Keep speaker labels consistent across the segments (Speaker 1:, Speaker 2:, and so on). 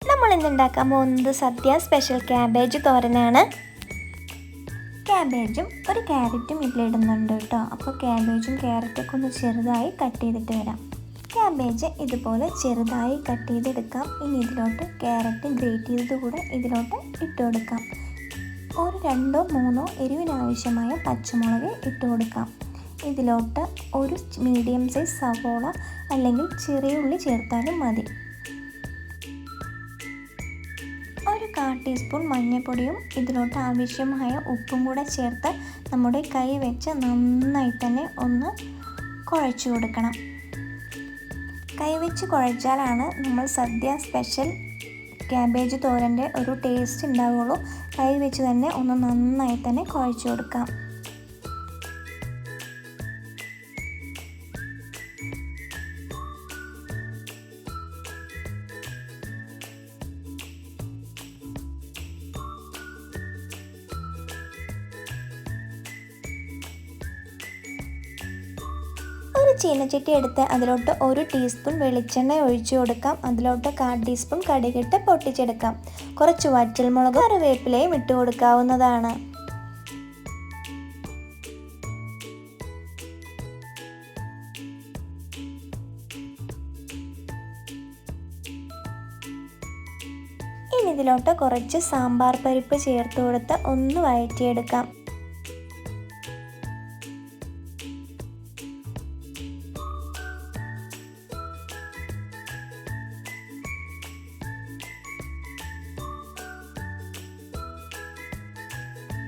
Speaker 1: നമ്മൾ ഇന്ന് ഉണ്ടാക്കാൻ പോകുന്നത് സദ്യ സ്പെഷ്യൽ ക്യാബേജ് തോരനാണ്. ക്യാബേജും ഒരു ക്യാരറ്റും ഇതിലിടുന്നുണ്ട് കേട്ടോ. അപ്പോൾ ക്യാബേജും ക്യാരറ്റൊക്കെ ഒന്ന് ചെറുതായി കട്ട് ചെയ്തിട്ട് വരാം. ക്യാബേജ് ഇതുപോലെ ചെറുതായി കട്ട് ചെയ്തെടുക്കാം. ഇനി ഇതിലോട്ട് ക്യാരറ്റ് ഗ്രേറ്റ് ചെയ്തത് കൂടെ ഇതിലോട്ട് ഇട്ട് കൊടുക്കാം. ഒരു 2-3 എരിവിനാവശ്യമായ പച്ചമുളക് ഇട്ട് കൊടുക്കാം. ഇതിലോട്ട് ഒരു മീഡിയം സൈസ് സവോള അല്ലെങ്കിൽ ചെറിയ ഉള്ളി ചേർത്താലും മതി. ഒരു 1/4 ടീസ്പൂൺ മഞ്ഞൾപ്പൊടിയും ഇതിലോട്ട് ആവശ്യമായ ഉപ്പും കൂടെ ചേർത്ത് നമ്മുടെ കൈ വെച്ച് നന്നായി തന്നെ ഒന്ന് കുഴച്ചു കൊടുക്കണം. കൈ വെച്ച് കുഴച്ചാലാണ് നമ്മൾ സദ്യ സ്പെഷ്യൽ ക്യാബേജ് തോരൻ്റെ ഒരു ടേസ്റ്റ് ഉണ്ടാവുള്ളൂ. കൈ വെച്ച് തന്നെ ഒന്ന് നന്നായി തന്നെ കുഴച്ചു കൊടുക്കാം. ഒരു ചീനച്ചട്ടി എടുത്ത് അതിലോട്ട് 1 ടീസ്പൂൺ വെളിച്ചെണ്ണ ഒഴിച്ചു കൊടുക്കാം. അതിലോട്ട് 1/4 ടീസ്പൂൺ കടുകിട്ട് പൊട്ടിച്ചെടുക്കാം. കുറച്ച് വറ്റൽമുളകും കറിവേപ്പിലയും ഇട്ട് കൊടുക്കാവുന്നതാണ്. ഇനി ഇതിലോട്ട് കുറച്ച് സാമ്പാർ പരിപ്പ് ചേർത്ത് കൊടുത്ത് ഒന്ന് വഴറ്റിയെടുക്കാം.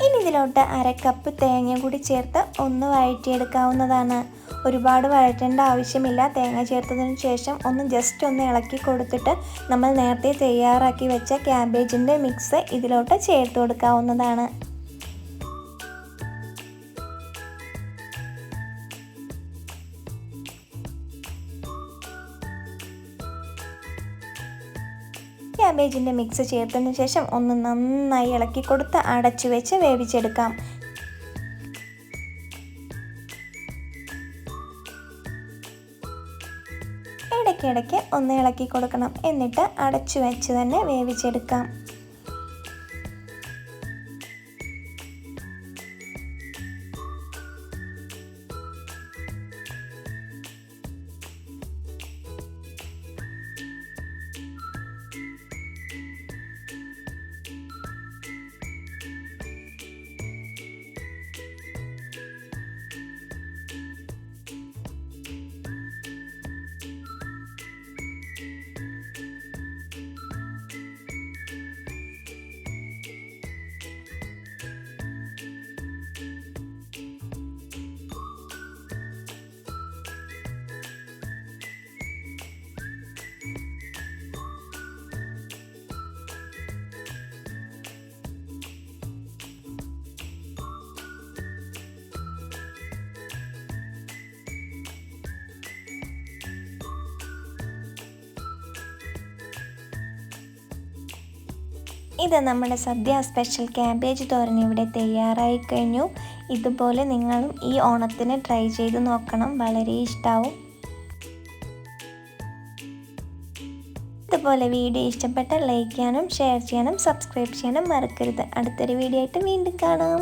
Speaker 1: ഇനി ഇതിലോട്ട് 1/2 കപ്പ് തേങ്ങ കൂടി ചേർത്ത് ഒന്ന് വഴറ്റിയെടുക്കാവുന്നതാണ്. ഒരുപാട് വഴറ്റേണ്ട ആവശ്യമില്ല. തേങ്ങ ചേർത്തതിന് ശേഷം ജസ്റ്റ് ഒന്ന് ഇളക്കി കൊടുത്തിട്ട് നമ്മൾ നേരത്തെ തയ്യാറാക്കി വെച്ച ക്യാബേജിൻ്റെ മിക്സ് ഇതിലോട്ട് ചേർത്ത് കൊടുക്കാവുന്നതാണ്. ക്യാബേജിൻ്റെ മിക്സ് ചേർത്തതിന് ശേഷം ഒന്ന് നന്നായി ഇളക്കി കൊടുത്ത് അടച്ചു വെച്ച് വേവിച്ചെടുക്കാം. ഇടയ്ക്കിടയ്ക്ക് ഒന്ന് ഇളക്കി കൊടുക്കണം. എന്നിട്ട് അടച്ചു വെച്ച് തന്നെ വേവിച്ചെടുക്കാം. ഇത് നമ്മുടെ സദ്യ സ്പെഷ്യൽ ക്യാബേജ് തോരൻ ഇവിടെ തയ്യാറായി കഴിഞ്ഞു. ഇതുപോലെ നിങ്ങളും ഈ ഓണത്തിന് ട്രൈ ചെയ്ത് നോക്കണം. വളരെ ഇഷ്ടമാവും. ഇതുപോലെ വീഡിയോ ഇഷ്ടപ്പെട്ടാൽ ലൈക്ക് ചെയ്യാനും ഷെയർ ചെയ്യാനും സബ്സ്ക്രൈബ് ചെയ്യാനും മറക്കരുത്. അടുത്തൊരു വീഡിയോ ആയിട്ട് വീണ്ടും കാണാം.